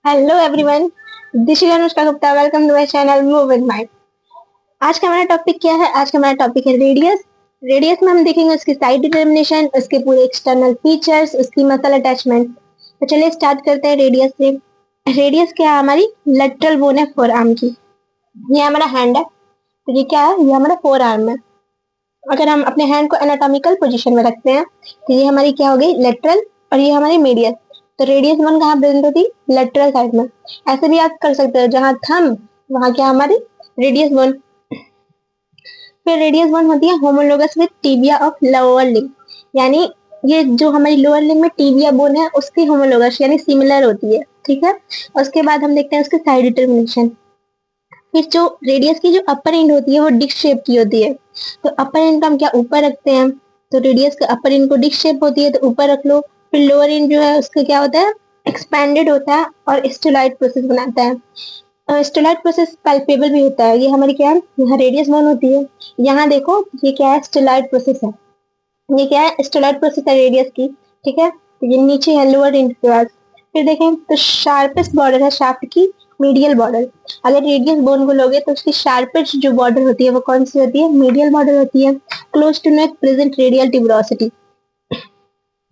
Hello everyone, this is Anushka Gupta. Welcome to my channel move with mind. आज का हमारा topic क्या है? आज का हमारा टॉपिक है रेडियस। रेडियस में हम देखेंगे उसकी साइड डिटर्मिनेशन, उसके पूरे एक्सटर्नल फीचर्स, उसकी मसल अटैचमेंट। तो चलिए स्टार्ट करते हैं रेडियस से। रेडियस क्या है? हमारी लेटरल बोन है फोर आर्म की। ये हमारा हैंड है, तो ये क्या है? ये हमारा फोर आर्म है। अगर हम अपने हैंड को एनाटॉमिकल पोजीशन में रखते हैं तो ये हमारी क्या हो गई? लेटरल। और ये हमारी मीडियस। तो रेडियस वन कहाँ प्रेजेंट होती? लेटरल साइड में। ऐसे भी आप कर सकते हो, जहां थंब वहां क्या हमारी रेडियस वन। फिर रेडियस वन होती है homologous with tibia of lower limb, यानी ये जो हमारी लोअर लिम्ब में टिबिया बोन है उसकी होमोलोगस यानी सिमिलर होती है। ठीक है। उसके बाद हम देखते हैं उसके साइड डिटर्मिनेशन। फिर जो रेडियस की जो अपर एंड होती है वो डिस्क शेप की होती है। तो अपर एंड को हम क्या ऊपर रखते हैं? तो रेडियस का अपर एंड को डिस्क शेप होती है तो ऊपर रख लो। फिर लोअर एंड जो है उसका क्या होता है? एक्सपेंडेड होता है और स्टेलॉइड प्रोसेस बनाता है। स्टेलॉइड प्रोसेस पैल्पेबल भी होता है। ये हमारी क्या है? यहाँ रेडियस वन होती है। यहाँ देखो ये क्या है? स्टेलॉइड प्रोसेस है। ये क्या है? स्टेलॉइड प्रोसेस है रेडियस की। ठीक है। तो ये नीचे है लोअर एंड के पास। फिर देखें तो शार्पेस्ट बॉर्डर है शाफ्ट की मीडियल बॉर्डर। अगर रेडियस बोन को लोगे तो उसकी शार्पेस्ट जो बॉर्डर होती है वो कौन सी होती है? मीडियल बॉर्डर होती है। Close to neck present radial tuberosity.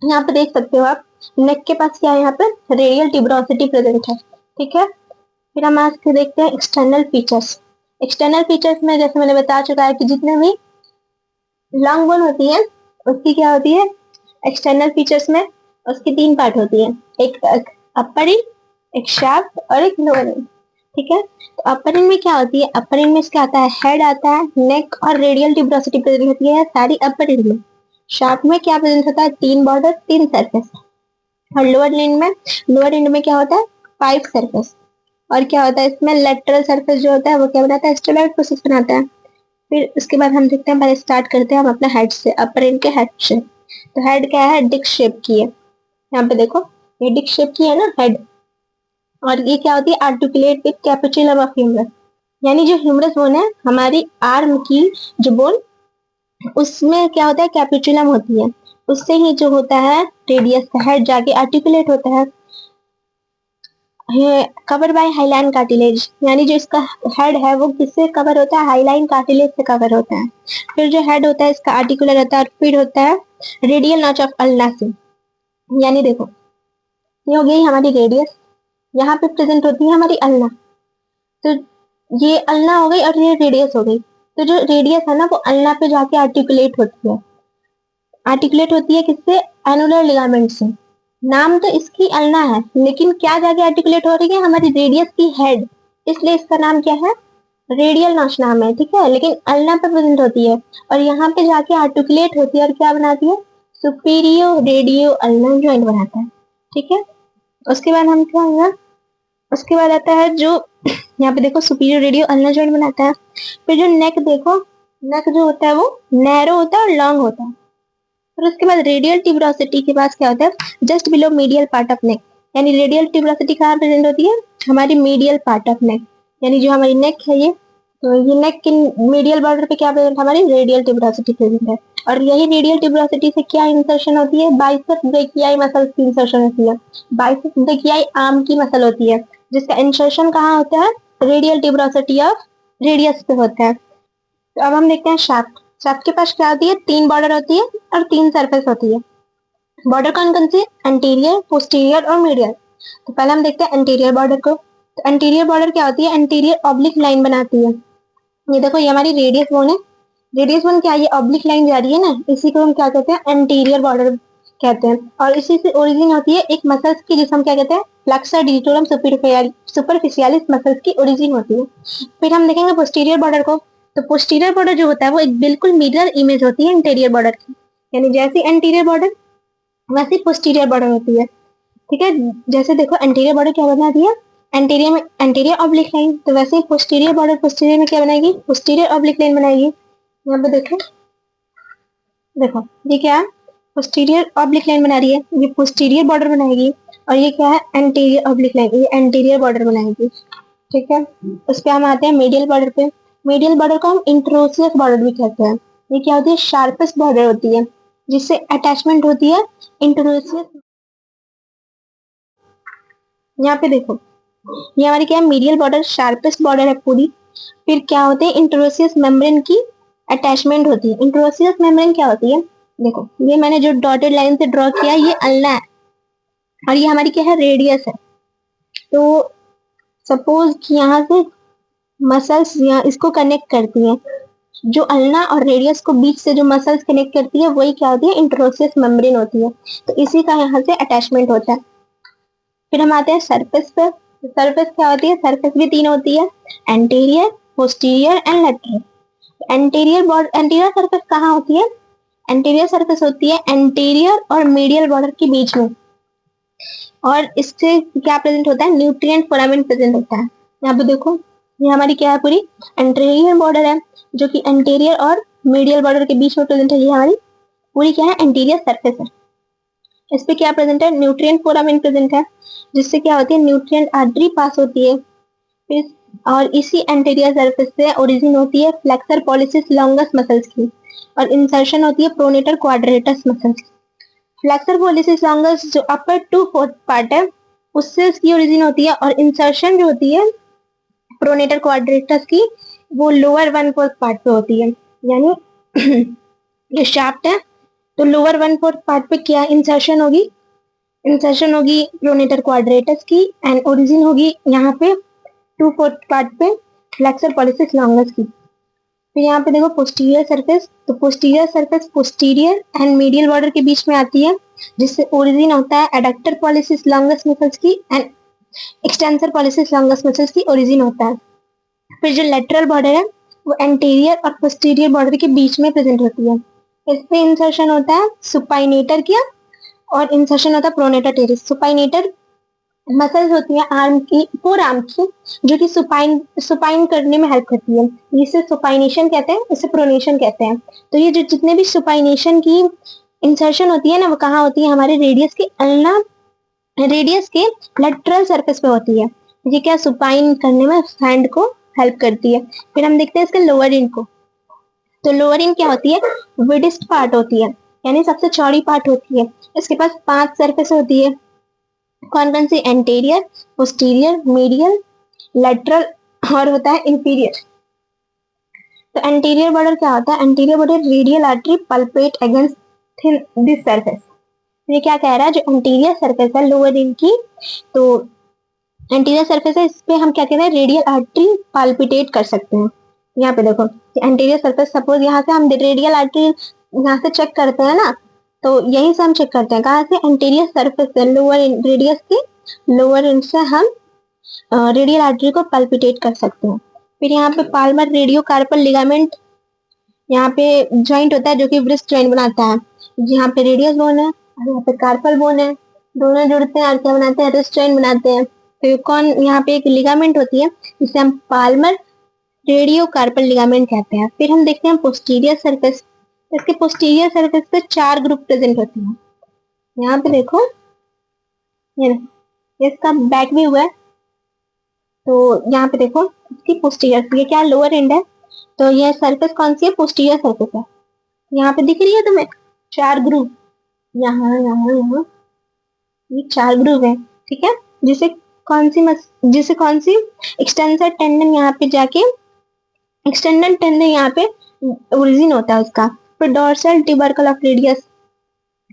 यहाँ पे देख सकते हो आप, नेक के पास क्या है? यहाँ पे रेडियल टिब्रोसिटी प्रेजेंट है। ठीक है। फिर हम आज के देखते हैं एक्सटर्नल फीचर्स। एक्सटर्नल फीचर्स में जैसे मैंने बता चुका है कि जितने भी लॉन्ग बोन होती है उसकी क्या होती है? एक्सटर्नल फीचर्स में उसकी तीन पार्ट होती है। एक अपर इंड, एक शाफ्ट और एक लोअर इंड। ठीक है। तो अपर इंड में क्या होती है? अपर इंड में इसका आता है हेड आता है, नेक और रेडियल टिब्रोसिटी प्रेजेंट होती है सारी अपर इंड में। शाफ्ट में क्या प्रेजेंट होता है? तीन बॉर्डर तीन सरफेस। और लोअर इंड में क्या होता है? Five surface. और क्या होता है इसमें? लेटरल सरफेस जो होता है वो क्या बनाता है? स्टेलॉइड प्रोसेस बनाता है। फिर उसके बाद हम देखते हैं, पहले स्टार्ट करते हैं हम अपने हेड से, अपर एंड के हेड से। तो हेड क्या है? डिक शेप की है। यहाँ पे देखो, ये डिक शेप की है ना हेड। और ये क्या होती है? Articulate with capitulum of humerus, यानी जो ह्यूमरस बोन है हमारी आर्म की, जो बोन, उसमें क्या होता है? कैपिचुलम होती है। उससे ही जो होता है रेडियस का हेड जाके आर्टिकुलेट होता है। कवर बाय हाईलाइन कार्टिलेज, यानी जो इसका हेड है वो किससे कवर होता है? हाईलाइन कार्टिलेज से कवर होता है। फिर जो हेड होता है इसका आर्टिकुलर होता है और फिर होता है रेडियल नॉच ऑफ अल्ना से। यानी देखो, ये हो गई हमारी रेडियस। यहाँ पे प्रेजेंट होती है हमारी अल्ना। तो ये अल्ना हो गई और ये रेडियस हो गई। तो जो रेडियस है ना वो अल्ना पे जाके आर्टिकुलेट होती है। आर्टिकुलेट होती है किससे? एनुलर लिगामेंट से। नाम तो इसकी अल्ना है, लेकिन क्या जाके आर्टिकुलेट हो रही है? हमारी रेडियस की हेड। इसलिए इसका नाम क्या है? रेडियल नॉच नाम है। ठीक है। लेकिन अल्ना पे प्रेजेंट होती है और यहाँ पे जाके आर्टिकुलेट होती है और क्या बनाती है? सुपीरियो रेडियो अल्ना जॉइंट बनाता है। ठीक है। उसके बाद हम क्या होगा? उसके बाद आता है जो यहाँ पे देखो सुपीरियर रेडियो अल्ना जॉइंट बनाता है। फिर जो नेक देखो, नेक जो होता है वो नैरो होता है और लॉन्ग होता है। और उसके बाद रेडियल ट्यूबरोसिटी के पास क्या होता है? Just below medial part of neck. यानी रेडियल ट्यूबरोसिटी कहाँ प्रेजेंट होती है? हमारी मीडियल पार्ट ऑफ नेक। यानी जो हमारी नेक है ये, तो ये नेक की मीडियल बॉर्डर पे क्या प्रेजेंट? हमारी रेडियल ट्यूबरोसिटी प्रेजेंट है। और यही रेडियल ट्यूबरोसिटी से क्या इंसर्शन होती है? बाइसेप्स ब्रेकियाई मसल की इंसर्शन होती है। बाइसेप्स ब्रेकियाई आर्म की मसल होती है, जिसका इंसर्शन कहाँ होता है? रेडियल ट्यूबरोसिटी ऑफ रेडियस पे होता है। तो अब हम देखते हैं शाफ्ट। शाफ्ट के पास क्या होती है? तीन बॉर्डर होती है और तीन सरफेस होती है। बॉर्डर कौन कौन सी? एंटीरियर, पोस्टीरियर और मीडियल। तो पहले हम देखते हैं एंटीरियर बॉर्डर को। तो एंटीरियर बॉर्डर क्या होती है? एंटीरियर ऑब्लिक लाइन बनाती है। ये देखो, ये हमारी रेडियस बोन है। रेडियस बोन क्या है? ये ऑब्लिक लाइन जा रही है ना, इसी को हम क्या कहते हैं? एंटीरियर बॉर्डर कहते हैं। और इसी से ओरिजिन होती है एक मसल्स की, जिसे हम क्या कहते हैं? फ्लेक्सर डिजिटोरम सुपरफिशियालिस मसल्स की ओरिजिन होती है। फिर हम देखेंगे पोस्टीरियर बॉर्डर को। तो पोस्टीरियर बॉर्डर जो होता है वो एक बिल्कुल मिरर इमेज होती है इंटीरियर बॉर्डर की। यानी जैसी एंटीरियर बॉर्डर वैसी पोस्टीरियर बॉर्डर होती है। ठीक है। जैसे देखो एंटीरियर बॉर्डर क्या बना दिया? एंटीरियर में एंटीरियर ऑब्लिक लाइन, तो वैसे ही पोस्टीरियर बॉर्डर पोस्टीरियर में क्या बनाएगी? पोस्टीरियर ऑब्लिक लाइन बनाएगी। यहाँ पे देखो, देखो ये क्या है? पोस्टीरियर ऑब्लिक लाइन बना रही है, ये पोस्टीरियर बॉर्डर बनाएगी। और ये क्या है? एंटीरियर ऑब्लिक लाइन, ये एंटीरियर बॉर्डर बनाएगी। ठीक है। उस पे हम आते हैं मीडियल बॉर्डर पे। मीडियल बॉर्डर को हम इंट्रोसियस बॉर्डर भी कहते हैं। ये क्या होती है? शार्पेस्ट बॉर्डर होती है, जिससे अटैचमेंट होती है इंट्रोसियस। यहाँ पे देखो, ये हमारी क्या है, मीडियल बॉर्डर शार्पेस्ट बॉर्डर है पूरी। फिर क्या होते हैं, इंट्रोसियस मेम्ब्रेन की अटैचमेंट होती है। इंट्रोसियस मेम्ब्रेन क्या होती है, देखो ये मैंने जो डॉटेड लाइन से ड्रॉ किया ये अल्ना है और ये हमारी क्या है, रेडियस है। तो सपोज कि यहाँ से मसल्स यहाँ इसको कनेक्ट करती हैं, जो अल्ना और रेडियस को बीच से जो मसल्स कनेक्ट करती है वही क्या होती है, इंट्रोसियस मेम्ब्रेन होती है। तो इसी का यहाँ से अटैचमेंट होता है। फिर हम आते हैं सरफेस पे। सरफेस क्या होती है, सरफेस भी तीन होती है, anterior, posterior and lateral. Anterior surface कहाँ होती है, एंटीरियर सरफेस होती है एंटीरियर और मीडियल बॉर्डर के बीच में। और इससे क्या प्रेजेंट होता है, न्यूट्रिएंट फोरामेन प्रेजेंट होता है। यहाँ पे देखो ये हमारी क्या है, पूरी एंटीरियर बॉर्डर है जो कि एंटीरियर और मीडियल बॉर्डर के बीच में प्रेजेंट है। ये हमारी पूरी क्या है, एंटीरियर सरफेस है। इस पे क्या प्रेजेंट है, न्यूट्रिएंट फोरामेन प्रेजेंट है, जिससे क्या होती है, न्यूट्रिएंट आर्टरी पास होती है। फिर और इसी एंटीरियर सरफेस से ओरिजिन होती है फ्लेक्सर पॉलिसिस लॉन्गस मसल्स की, और इंसर्शन होती है प्रोनेटर क्वाड्रेटस मसल्स की। फ्लेक्सर पॉलिसिस लॉन्गस जो अपर 2/4 पार्ट है उससे इसकी ओरिजिन होती है, और इंसर्शन जो होती है प्रोनेटर क्वाड्रेटस की वो लोअर 1/4 पार्ट पे होती है। यानी ये शाफ्ट है तो लोअर 1/4 पार्ट पे क्या इंसर्शन होगी, इंसर्शन होगी प्रोनेटर क्वाड्रेटस की, एंड ओरिजिन होगी यहाँ पे 2/4 पार्ट पे फ्लेक्सर पॉलिसिस लॉन्गस की। फिर यहाँ पे देखो पोस्टीरियर सरफेस, तो posterior surface posterior and medial border के बीच में आती है, जिससे ओरिजिन होता है एडक्टर पॉलिसिस लॉन्गस मसल्स की, and extensor pollicis longus muscles की ओरिजिन होता है। फिर जो लेटरल बॉर्डर है वो एंटीरियर और पोस्टीरियर बॉर्डर के बीच में प्रेजेंट होती है। इसमें इंसर्शन होता है सुपाइनेटर किया और इंसर्शन होता है प्रोनेटर टेरिस। सुपाइनेटर मसल्स होती है आर्म की, फोर आर्म की, जो कि सुपाइन सुपाइन करने में हेल्प करती है। जिसे सुपाइनेशन कहते हैं, इसे प्रोनेशन कहते हैं। तो ये जो जितने भी सुपाइनेशन की इंसर्शन होती है ना, वो कहाँ होती है, हमारे रेडियस के अल्ना, रेडियस के लेटरल सरफेस पे होती है। ये क्या सुपाइन करने में हैंड को हेल्प करती है। फिर हम देखते हैं इसके लोअर इंड को। तो लोअर इंड क्या होती है, विडेस्ट पार्ट होती है, यानी सबसे चौड़ी पार्ट होती है। इसके पास 5 सरफेस होती है। कौन कौन सी, एंटीरियर, पोस्टीरियर, मीडियल, लेटरल और होता है इंफीरियर। तो एंटीरियर बॉर्डर क्या होता है, anterior border radial artery palpate against this surface. ये क्या कह रहा है, जो एंटीरियर सरफेस है लोअर इंड की, तो एंटीरियर सरफेस है, इस पे हम क्या कहते हैं, रेडियल आर्टरी पाल्पिटेट कर सकते हैं। यहाँ पे देखो एंटीरियर सरफेस, सपोज यहाँ से हम रेडियल आर्टरी यहाँ से चेक करते हैं ना, तो यहीं से हम चेक करते हैं, कहाँ से, एंटीरियर सरफेस से, लोअर रेडियस के लोअर इंड से हम रेडियल आर्टरी को पल्पिटेट कर सकते हैं। फिर यहाँ पे पाल्मर रेडियो कार्पल लिगामेंट यहाँ पे ज्वाइंट होता है जो कि ब्रिस्ट ज्वाइंट बनाता है। यहाँ पे रेडियस बोन है और यहाँ पे कार्पल बोन है, दोनों जुड़ते हैं और क्या बनाते हैं, रिस्ट ज्वाइंट बनाते हैं। फिर कौन, यहाँ पे एक लिगामेंट होती है जिसे हम पाल्मर रेडियो कार्पल लिगामेंट कहते हैं। फिर हम देखते हैं पोस्टीरियर सरफेस। इसके पोस्टीरियर सरफेस पे 4 ग्रुप प्रेजेंट होते हैं। यहाँ पे देखो ये इसका बैक भी हुआ है। तो यहाँ पे देखो इसकी पोस्टीरियर, ये क्या लोअर एंड है, तो ये सरफेस कौन सी है, पोस्टीरियर सरफेस है। यहाँ पे दिख रही है तुम्हें 4 ग्रुप, यहाँ यहाँ यहाँ, ये 4 ग्रुप है, ठीक है। जिसे जिसे कौन सी एक्सटेंसर टेंडन यहाँ पे जाके, एक्सटेंडन टेंडन यहाँ पे ओरिजिन होता है उसका। फिर डोर्सल ट्यूबरकल ऑफ रेडियस,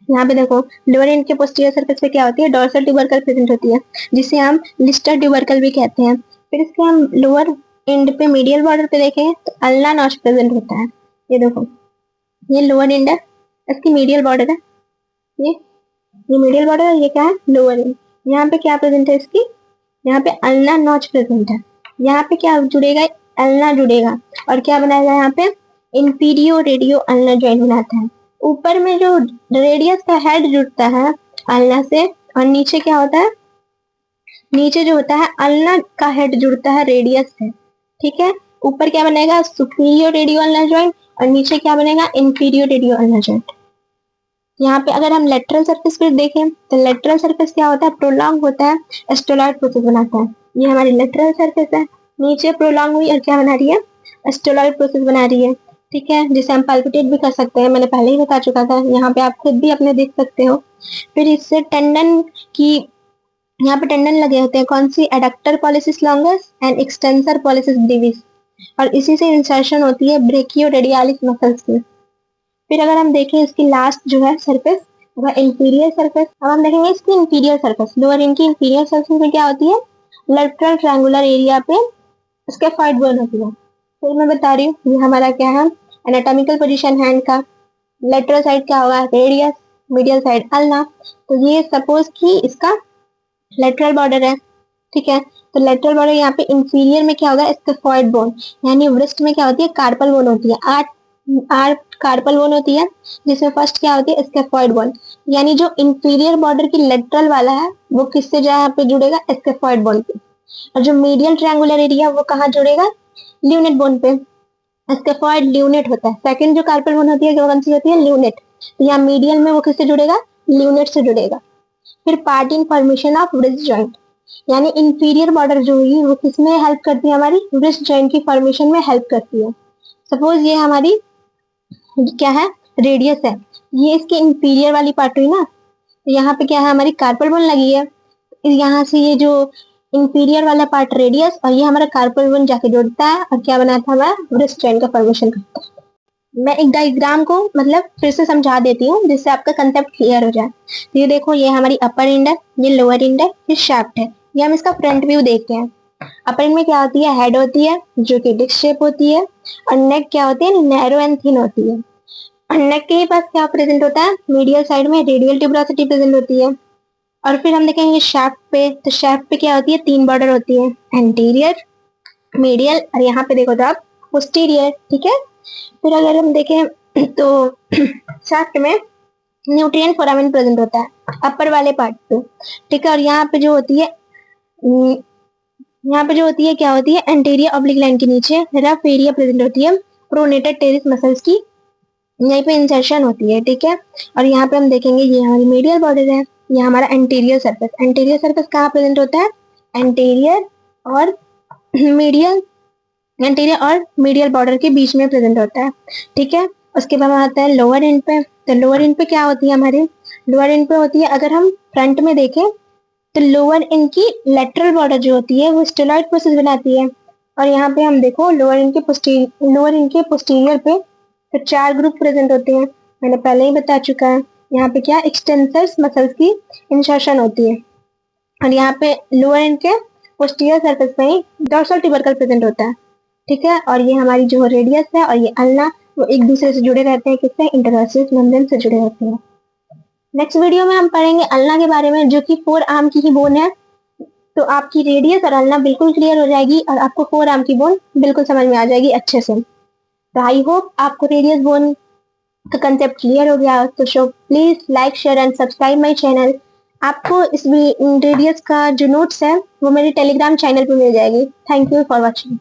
यहाँ पे देखो लोअर एंड के पोस्टीरियर सरफेस पे क्या होती है, डोर्सल ट्यूबरकल प्रेजेंट होती है, जिसे हम लिस्टर ट्यूबरकल भी कहते हैं। फिर इसके हम लोअर एंड पे मीडियल बॉर्डर पे देखें तो अल्ना नॉच प्रेजेंट होता है। ये देखो ये लोअर एंड है, इसकी मीडियल बॉर्डर है, ये ये मीडियल बॉर्डर है, ये क्या है, लोअर एंड। यहाँ पे क्या प्रेजेंट है इसकी, यहाँ पे अल्ना नॉच प्रेजेंट है। यहाँ पे क्या जुड़ेगा, अल्ना जुड़ेगा और क्या बनाएगा, यहाँ पे इंफीरियो रेडियो अल्ना ज्वाइंट बनाता है। ऊपर में जो रेडियस का हेड जुड़ता है अल्ना से, और नीचे क्या होता है, नीचे जो होता है अल्ना का हेड जुड़ता है रेडियस से, ठीक है। ऊपर क्या बनेगा, सुपीरियर रेडियो अल्ना ज्वाइंट, और नीचे क्या बनेगा, इंफीरियर रेडियो अल्ना ज्वाइंट। यहाँ पे अगर हम लेटरल सरफेस पे देखें तो लेटरल सरफेस क्या होता है, प्रोलॉन्ग होता है, एस्टोलॉइड प्रोसेस बनाता है। ये हमारी लेटरल सरफेस है, नीचे प्रोलॉन्ग हुई और क्या बना रही है, एस्टोलॉइड प्रोसेस बना रही है, ठीक है, जिसे हम पाल्पिटेट भी कर सकते हैं, मैंने पहले ही बता चुका था। यहाँ पे आप खुद भी अपने देख सकते हो। फिर इससे टेंडन की यहाँ पे टेंडन लगे होते हैं, कौन सी, adductor pollicis longus and extensor pollicis brevis, और इसी से इंसर्शन होती है ब्रेकियो रेडियालिस मसल्स की। फिर अगर हम देखें इसकी लास्ट जो है सरफेस वह इंफीरियर सरफेस। अब हम देखेंगे इसकी इंफीरियर सरफेस, लोअर इनकी इंफीरियर सरफेस में क्या होती है, लेटरल ट्रायंगुलर एरिया पे स्केफॉइड बोन होती है। फिर मैं बता रही हूँ ये हमारा क्या है, एनाटॉमिकल पोजीशन हैंड का, लेटरल साइड क्या होगा, रेडियस, मीडियल साइड अल्ना। तो ये सपोज कि इसका लेटरल बॉर्डर है, ठीक है। तो लेटरल बॉर्डर यहाँ पे इंफीरियर में क्या होगा, स्केफॉइड बोन, यानी वृस्ट में क्या होती है, कार्पल बोन होती है, आठ कार्पल बोन होती है, जिसमें फर्स्ट क्या होती है, स्केफॉइड बोन। यानी जो इंफीरियर बॉर्डर की लेटरल वाला है वो किससे यहाँ पे जुड़ेगा, स्केफॉइड बोन पे, और जो मीडियल ट्रायंगुलर एरिया वो कहाँ जुड़ेगा, ल्यूनेट बोन पे। स्केफॉइड ल्यूनेट होता है, सेकंड जो कार्पल बोन होती है वो कौन सी होती है, ल्यूनेट। तो यहाँ मीडियल में वो किससे जुड़ेगा, ल्यूनेट से जुड़ेगा। फिर part in formation of wrist joint, यानी इंफीरियर बॉर्डर जो है वो किसमें हेल्प करती है, हमारी रिस्ट जॉइंट की फॉर्मेशन में हेल्प करती है। सपोज ये हमारी क्या है, रेडियस है, ये इसकी इंफीरियर वाली पार्ट हुई ना, तो यहाँ पे क्या है, हमारी कार्पल बोन लगी है, यहाँ से ये जो इंफीरियर वाला पार्ट रेडियस और ये हमारा कार्पल बोन जाके जोड़ता है और क्या बनाता है, हमारा रिस्ट जॉइंट का फॉर्मेशन करता है। मैं एक डायग्राम को मतलब फिर से समझा देती हूँ जिससे आपका कंसेप्ट क्लियर हो जाए। तो ये देखो, ये हमारी अपर एंड है, ये लोअर एंड है, ये शाफ्ट है। ये हम इसका फ्रंट व्यू देखते हैं। अपर एंड में क्या होती है, हेड होती है जो कि डिस्क शेप होती है, और नेक क्या होती है, नैरो एंड थिन होती है। और नेक के पास क्या प्रेजेंट होता है, मीडियल साइड में रेडियल ट्यूबरोसिटी प्रेजेंट होती है। और फिर हम देखेंगे शाफ्ट पे, तो शाफ्ट पे क्या होती है, 3 बॉर्डर होती है, एंटीरियर, मीडियल, और यहाँ पे देखो तो आप पोस्टीरियर, ठीक है। फिर अगर हम देखें तो शाफ्ट में न्यूट्रिएंट फोरामेन प्रेजेंट होता है अपर वाले पार्ट पे, ठीक है। और यहाँ पे जो होती है यहाँ पे जो होती है क्या होती है, एंटीरियर ऑब्लिक लाइन के नीचे रफ एरिया प्रेजेंट होती है प्रोनेटेड टेरिस मसल्स की, यहीं पे इंसर्शन होती है, ठीक है। और यहाँ पे हम देखेंगे ये हमारी मीडियल बॉर्डर है, ये हमारा एंटीरियर सरफेस। एंटीरियर सरफेस कहाँ प्रेजेंट होता है, एंटीरियर और मीडियल, एंटीरियर और मीडियल बॉर्डर के बीच में प्रेजेंट होता है, ठीक है। उसके बाद आता है लोअर एंड पे। तो लोअर एंड पे क्या होती है, हमारी लोअर एंड पे होती है, अगर हम फ्रंट में देखें तो लोअर एंड की लेटरल बॉर्डर जो होती है वो स्टेलॉइड प्रोसेस बनाती है। और यहाँ पे हम देखो लोअर एंड के पोस्टीरियर पे तो 4 ग्रुप प्रेजेंट होते हैं, मैंने पहले ही बता चुका है। यहाँ पे क्या, एक्सटेंसर्स मसल्स की इंसर्शन होती है। और यहाँ पे लोअर एंड के पोस्टीरियर सरफेस पे ही डॉर्सल ट्यूबरकल प्रेजेंट होता है, ठीक है। और ये हमारी जो रेडियस है और ये अल्ना वो एक दूसरे से जुड़े रहते हैं, किससे, इंटरऑस्टिस मेम्ब्रेन से जुड़े रहते हैं। नेक्स्ट वीडियो में हम पढ़ेंगे अल्ना के बारे में, जो कि 4 आर्म की ही बोन है। तो आपकी रेडियस और अल्ना बिल्कुल क्लियर हो जाएगी और आपको 4 आर्म की बोन बिल्कुल समझ में आ जाएगी अच्छे से। तो आई होप आपको रेडियस बोन का कंसेप्ट क्लियर हो गया। तो show please like share and subscribe my channel. आपको इस रेडियस का जो नोट्स है वो मेरे टेलीग्राम चैनल पे मिल जाएगी। Thank you for watching.